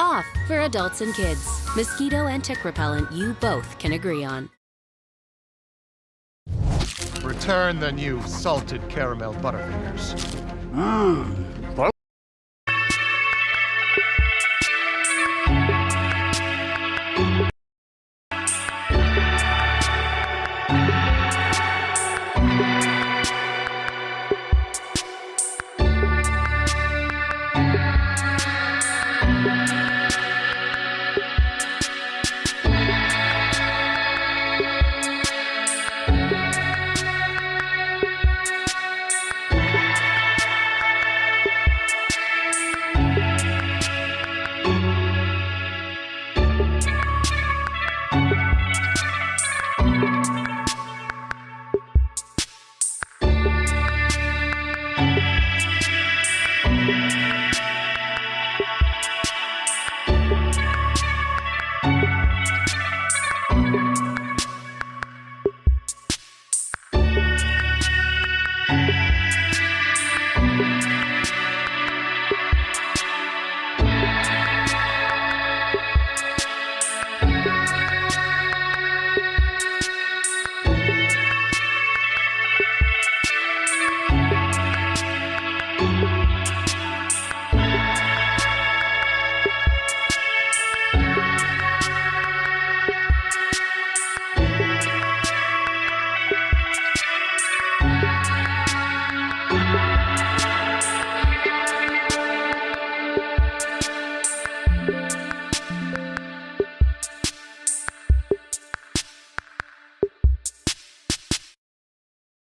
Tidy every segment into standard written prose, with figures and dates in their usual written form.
Off for adults and kids. Mosquito and tick repellent you both can agree on. Return the new salted caramel Butterfingers.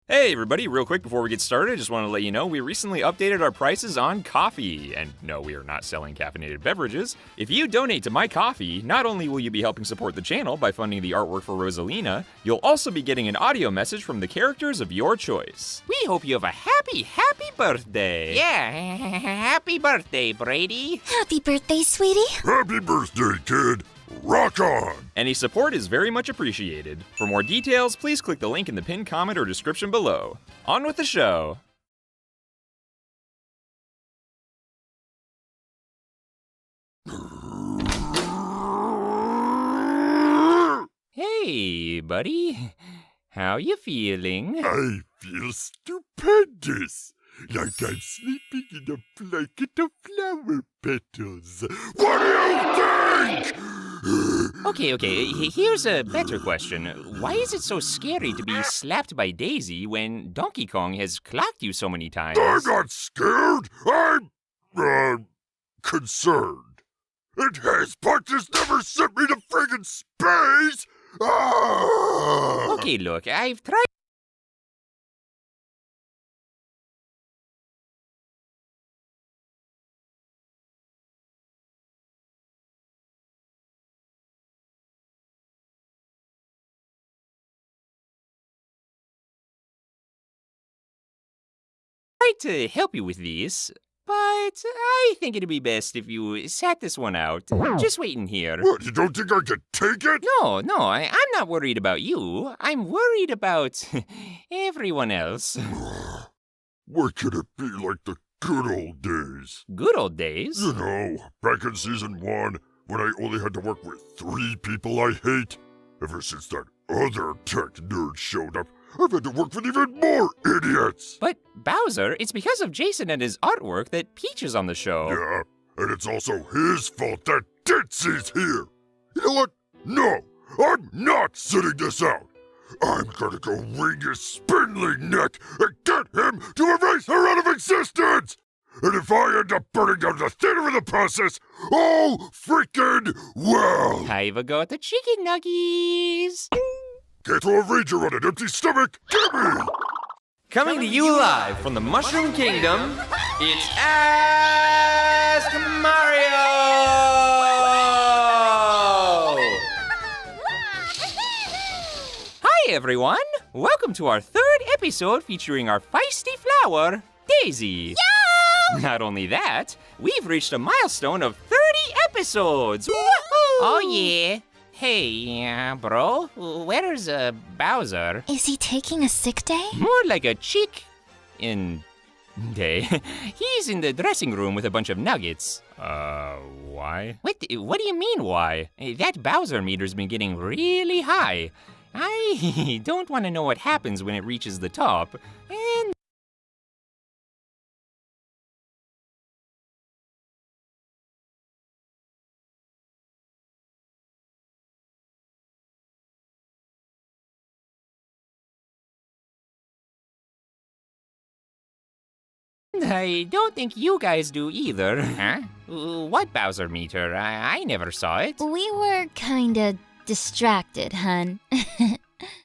Hey everybody, real quick before we get started, I just want to let you know we recently updated our prices on coffee. And no, we are not selling caffeinated beverages. If you donate to My Coffee, not only will you be helping support the channel by funding the artwork for Rosalina, you'll also be getting an audio message from the characters of your choice. We hope you have a happy birthday! Yeah, happy birthday, Brady. Happy birthday, sweetie. Happy birthday, kid. Rock on! Any support is very much appreciated. For more details, please click the link in the pinned comment or description below. On with the show! Hey, buddy. How you feeling? I feel stupendous. Like I'm sleeping in a blanket of flower petals. What do you think? Okay, here's a better question. Why is it so scary to be slapped by Daisy when Donkey Kong has clocked you so many times? I'm not scared. I'm, concerned. And his punches never sent me to friggin' space! Ah! Okay, look, I've tried to help you with these, but I think it'd be best if you sat this one out. Just wait in here. What, you don't think I can take it? No, I'm not worried about you. I'm worried about everyone else. Why could it be like the good old days? Good old days? You know, back in Season 1, when I only had to work with 3 people I hate. Ever since that other tech nerd showed up, I've had to work with even more idiots! But, Bowser, it's because of Jason and his artwork that Peach is on the show. Yeah, and it's also his fault that Ditsy's here! You know what? No, I'm not sitting this out! I'm gonna go wring his spindly neck and get him to erase her out of existence! And if I end up burning down the theater in the process, oh, freaking well! Have a go at the chicken nuggies! Can't throw a ranger on an empty stomach! Gimme! Coming to you live from the Mushroom Kingdom, it's Ask Mario! Hi everyone! Welcome to our 3rd episode featuring our feisty flower, Daisy. Yo! Not only that, we've reached a milestone of 30 episodes! Woohoo! Oh yeah! Hey, bro, where's Bowser? Is he taking a sick day? More like a chick in He's in the dressing room with a bunch of nuggets. Why? What do you mean, why? That Bowser meter's been getting really high. I don't want to know what happens when it reaches the top. And I don't think you guys do either. Huh? What Bowser meter? I never saw it. We were kinda distracted, hun.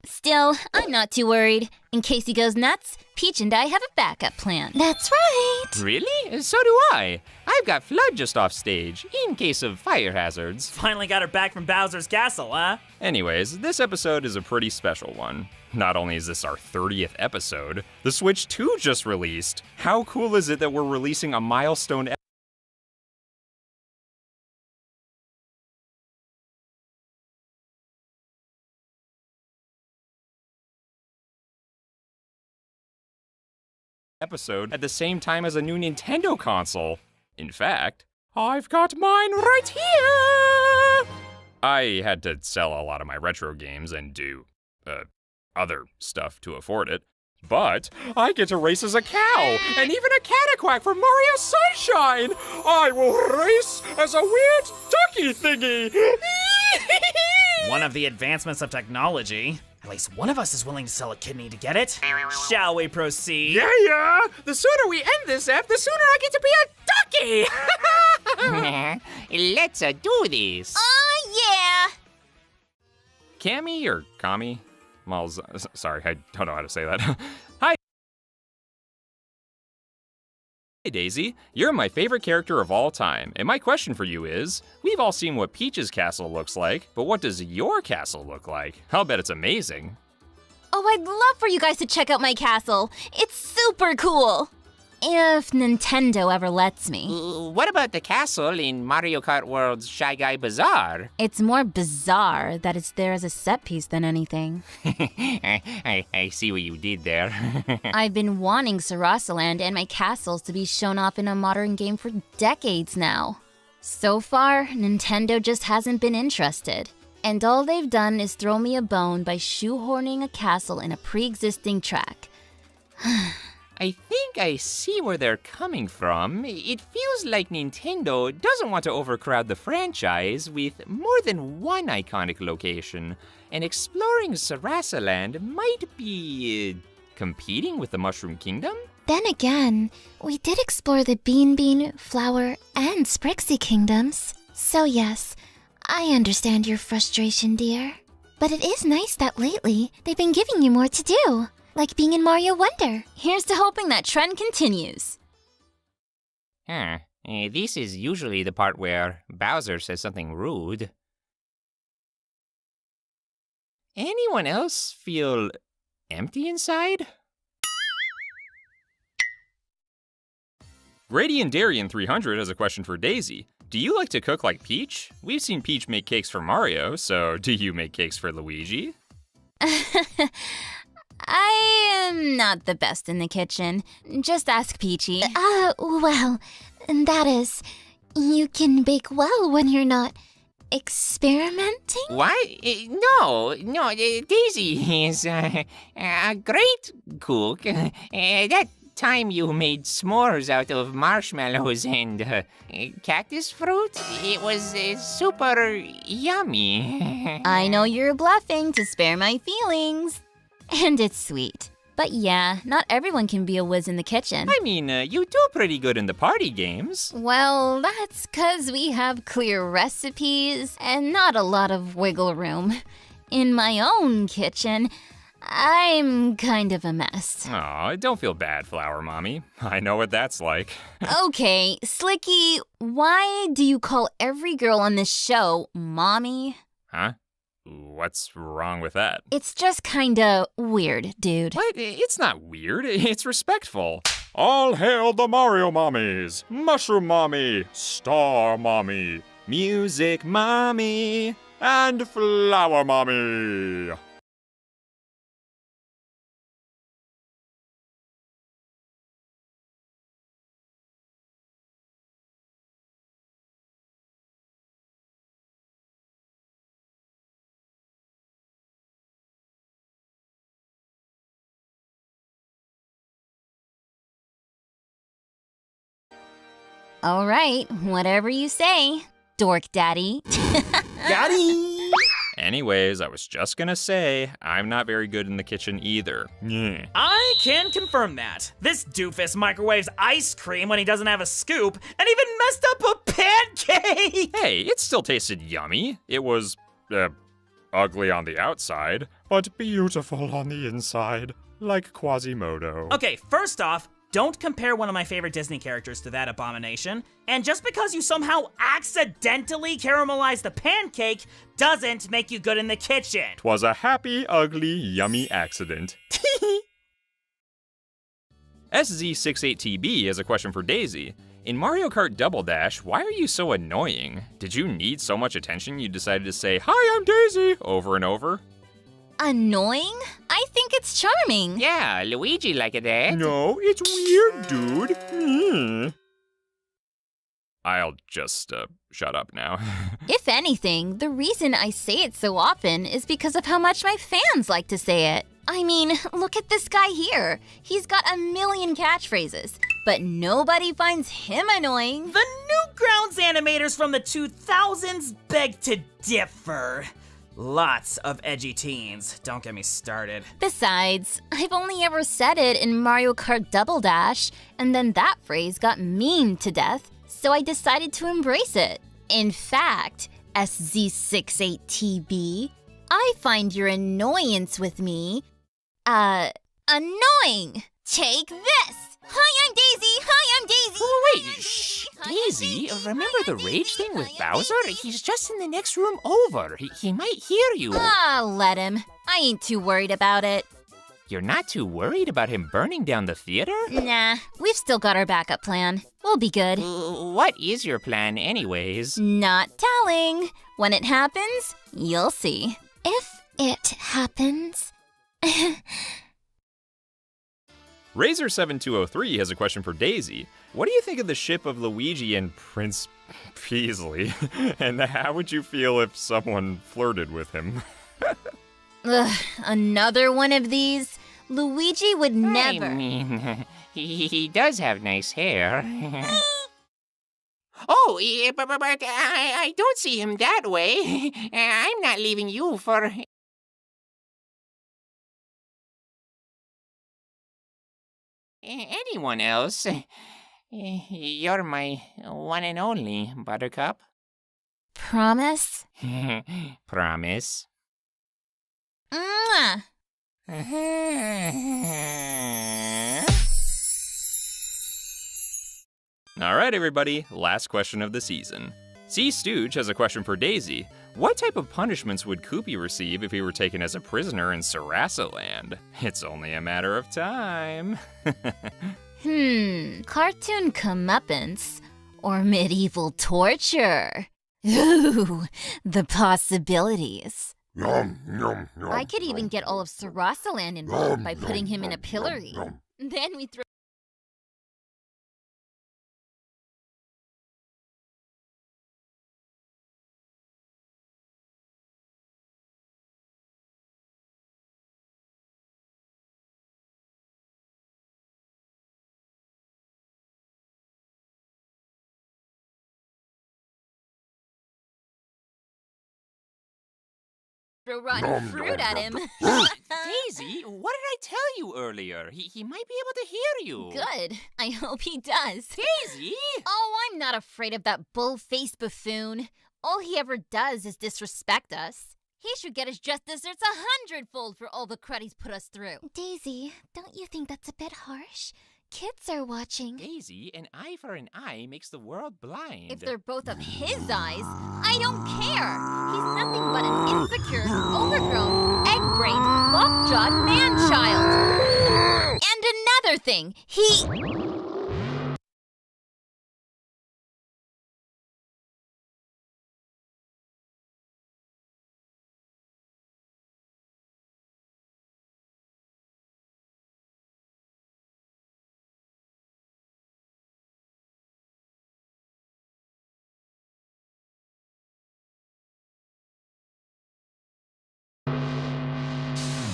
Still, I'm not too worried. In case he goes nuts, Peach and I have a backup plan. That's right. Really? So do I. I've got Flood just off stage, in case of fire hazards. Finally got her back from Bowser's castle, huh? Anyways, this episode is a pretty special one. Not only is this our 30th episode, the Switch 2 just released. How cool is it that we're releasing a milestone episode at the same time as a new Nintendo console? In fact, I've got mine right here! I had to sell a lot of my retro games and do, other stuff to afford it. But I get to race as a cow, and even a cataquack from Mario Sunshine! I will race as a weird ducky thingy! One of the advancements of technology. At least one of us is willing to sell a kidney to get it. Shall we proceed? Yeah! The sooner we end this F, the sooner I get to be a ducky! Let's do this. Oh, yeah. Cammy or Kami? Well, sorry, I don't know how to say that. Hi! Hey Daisy, you're my favorite character of all time, and my question for you is, we've all seen what Peach's castle looks like, but what does your castle look like? I'll bet it's amazing. Oh, I'd love for you guys to check out my castle. It's super cool. If Nintendo ever lets me. What about the castle in Mario Kart World's Shy Guy Bazaar? It's more bizarre that it's there as a set piece than anything. I see what you did there. I've been wanting Sarasaland and my castles to be shown off in a modern game for decades now. So far, Nintendo just hasn't been interested. And all they've done is throw me a bone by shoehorning a castle in a pre-existing track. I think I see where they're coming from. It feels like Nintendo doesn't want to overcrowd the franchise with more than one iconic location, and exploring Sarasaland might be competing with the Mushroom Kingdom? Then again, we did explore the Bean, Flower, and Sprixie kingdoms. So yes, I understand your frustration, dear. But it is nice that lately they've been giving you more to do. Like being in Mario Wonder. Here's to hoping that trend continues. This is usually the part where Bowser says something rude. Anyone else feel empty inside? Radiant Darien 300 has a question for Daisy. Do you like to cook like Peach? We've seen Peach make cakes for Mario, so do you make cakes for Luigi? I am not the best in the kitchen. Just ask Peachy. Well, that is, you can bake well when you're not experimenting? What? No, Daisy is a great cook. That time you made s'mores out of marshmallows and cactus fruit, it was super yummy. I know you're bluffing to spare my feelings. And it's sweet. But yeah, not everyone can be a whiz in the kitchen. I mean, you do pretty good in the party games. Well, that's 'cause we have clear recipes and not a lot of wiggle room. In my own kitchen, I'm kind of a mess. Aw, don't feel bad, Flower Mommy. I know what that's like. Okay, Slicky, why do you call every girl on this show Mommy? Huh? What's wrong with that? It's just kinda weird, dude. What? It's not weird. It's respectful. All hail the Mario Mommies! Mushroom Mommy, Star Mommy, Music Mommy, and Flower Mommy! All right, whatever you say, Dork Daddy. Daddy! Anyways, I was just gonna say, I'm not very good in the kitchen either. Yeah. I can confirm that. This doofus microwaves ice cream when he doesn't have a scoop, and even messed up a pancake! Hey, it still tasted yummy. It was, ugly on the outside, but beautiful on the inside, like Quasimodo. Okay, first off, don't compare one of my favorite Disney characters to that abomination. And just because you somehow accidentally caramelized the pancake doesn't make you good in the kitchen. 'Twas a happy, ugly, yummy accident. SZ68TB has a question for Daisy. In Mario Kart Double Dash, why are you so annoying? Did you need so much attention you decided to say, "Hi, I'm Daisy," over and over? Annoying? I think it's charming. Yeah, Luigi like that. No, it's weird, dude. I'll just, shut up now. If anything, the reason I say it so often is because of how much my fans like to say it. I mean, look at this guy here. He's got a million catchphrases, but nobody finds him annoying. The Newgrounds animators from the 2000s beg to differ. Lots of edgy teens. Don't get me started. Besides, I've only ever said it in Mario Kart Double Dash, and then that phrase got memed to death, so I decided to embrace it. In fact, SZ68TB, I find your annoyance with me, annoying. Take this! Hi, I'm Daisy! Hi, I'm Daisy! Oh, wait, shh, Daisy, remember the rage thing with Bowser? He's just in the next room over. He might hear you. Ah, let him. I ain't too worried about it. You're not too worried about him burning down the theater? Nah, we've still got our backup plan. We'll be good. What is your plan anyways? Not telling. When it happens, you'll see. If it happens. Razor7203 has a question for Daisy. What do you think of the ship of Luigi and Prince Peasley? And how would you feel if someone flirted with him? Ugh, another one of these? Luigi would never. I mean, he does have nice hair. Oh, yeah, but I don't see him that way. I'm not leaving you for... anyone else. You're my one and only, Buttercup. Promise? Promise. Mwah. All right, everybody, last question of the season. C. Stooge has a question for Daisy. What type of punishments would Koopy receive if he were taken as a prisoner in Sarasaland? It's only a matter of time. Cartoon comeuppance or medieval torture? Ooh, the possibilities. Yum, yum, yum. I could even get all of Sarasaland involved by putting him in a pillory. Then we throw... rotten fruit at him. Daisy, what did I tell you earlier? He might be able to hear you. Good. I hope he does. Daisy! Oh, I'm not afraid of that bull-faced buffoon. All he ever does is disrespect us. He should get his just desserts 100-fold for all the crud he's put us through. Daisy, don't you think that's a bit harsh? Kids are watching. Daisy, an eye for an eye makes the world blind. If they're both of his eyes, I don't care. He's nothing but an insecure, overgrown, egg-brained, lockjawed man-child. And another thing, he...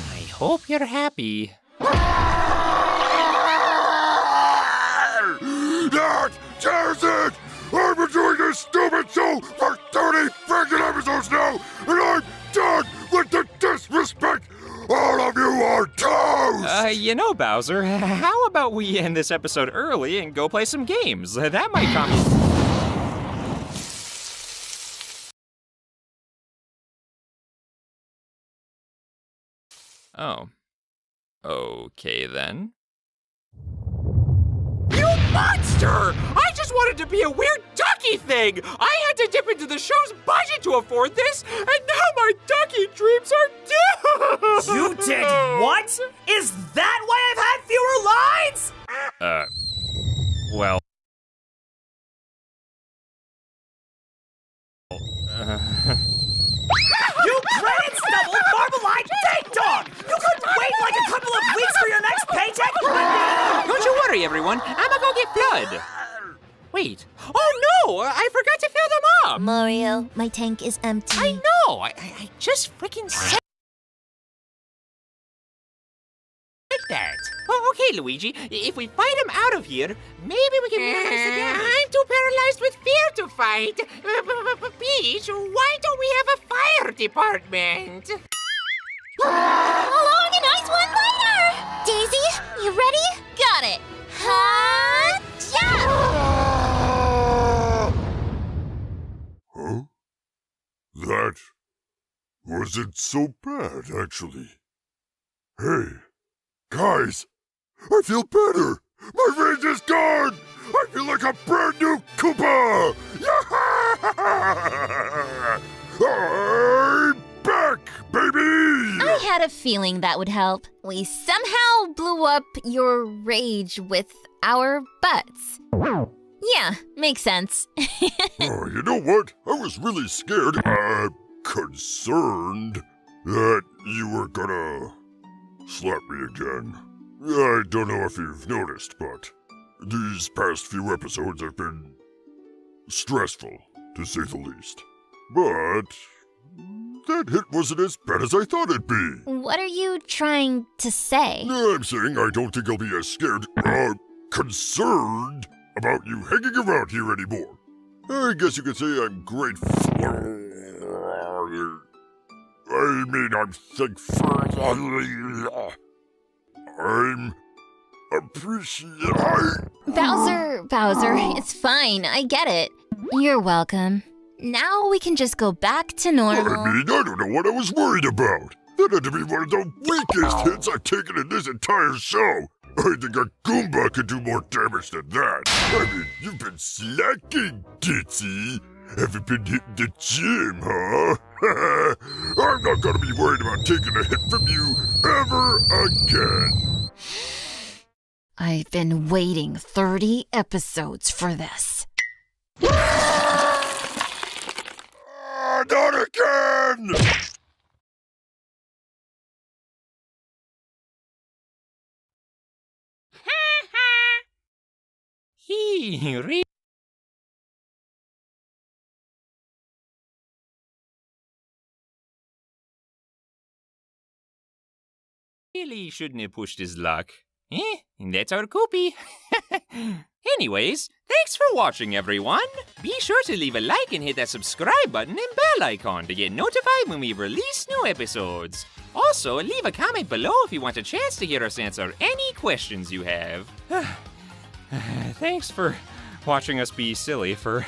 I hope you're happy. That tears it! I've been doing this stupid show for 30 freaking episodes now, and I'm done with the disrespect! All of you are toast! You know, Bowser, how about we end this episode early and go play some games? That might come. Oh. Okay, then. You monster! I just wanted to be a weird ducky thing! I had to dip into the show's budget to afford this, and now my ducky dreams are doomed! You did what? Is that why I've had fewer lines? Well... You dreaded stubble, marble-eyed ding-dong! You couldn't wait like a couple of weeks for your next paycheck? Don't you worry, everyone. I'ma go get blood. Wait. Oh, no! I forgot to fill them up! Mario, my tank is empty. I know! I just freaking said that. Oh, okay, Luigi. If we fight him out of here, maybe we can memorize again. I'm too paralyzed with fear to fight. Peach, why don't we have a fire department? I'll organize one later! Daisy, you ready? Got it. Ha-ja! Huh? That wasn't so bad, actually. Hey, guys, I feel better! My rage is gone! I feel like a brand new Koopa! Yeah! I'm back, baby! I had a feeling that would help. We somehow blew up your rage with our butts. Yeah, makes sense. Oh, you know what? I was really scared, concerned that you were gonna slap me again. I don't know if you've noticed, but these past few episodes have been stressful, to say the least. But that hit wasn't as bad as I thought it'd be. What are you trying to say? I'm saying I don't think I'll be as scared, concerned about you hanging around here anymore. I guess you could say I'm grateful. I mean, I'm thankful. I'm appreciate. Bowser, it's fine. I get it. You're welcome. Now we can just go back to normal. I mean, I don't know what I was worried about. That had to be one of the weakest hits I've taken in this entire show. I think a Goomba could do more damage than that. I mean, you've been slacking, Ditzy. Haven't been hitting the gym, huh? I'm not gonna be worried about taking a hit from you ever again. I've been waiting 30 episodes for this. Not again! He really shouldn't have pushed his luck. That's our Koopy. Anyways, thanks for watching, everyone. Be sure to leave a like and hit that subscribe button and bell icon to get notified when we release new episodes. Also, leave a comment below if you want a chance to hear us answer any questions you have. Thanks for watching us be silly for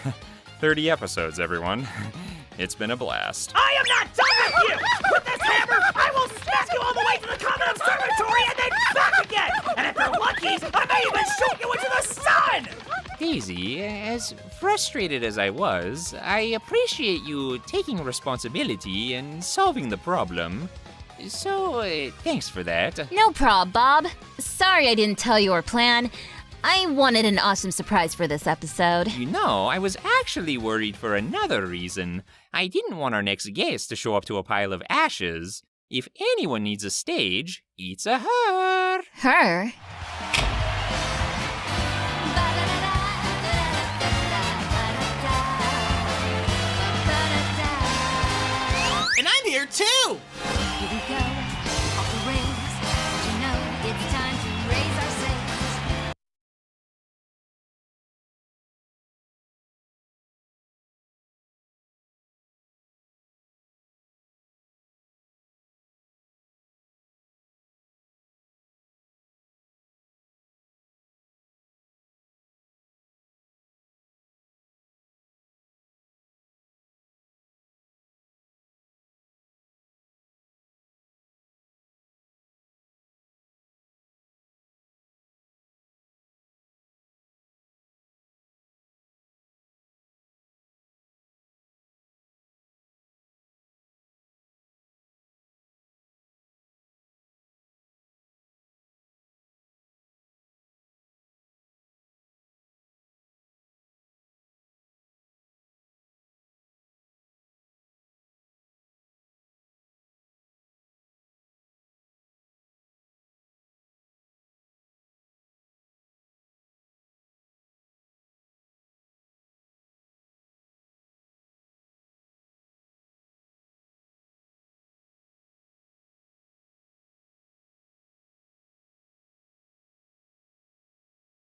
30 episodes, everyone. It's been a blast. I am not done with you! With this hammer, I will smack you all the way to the common observatory and then back again! And if you're lucky, I may even shoot you into the sun! Daisy, as frustrated as I was, I appreciate you taking responsibility and solving the problem. So, thanks for that. No prob, Bob. Sorry I didn't tell you our plan. I wanted an awesome surprise for this episode. You know, I was actually worried for another reason. I didn't want our next guest to show up to a pile of ashes. If anyone needs a stage, it's a her. Her? And I'm here too!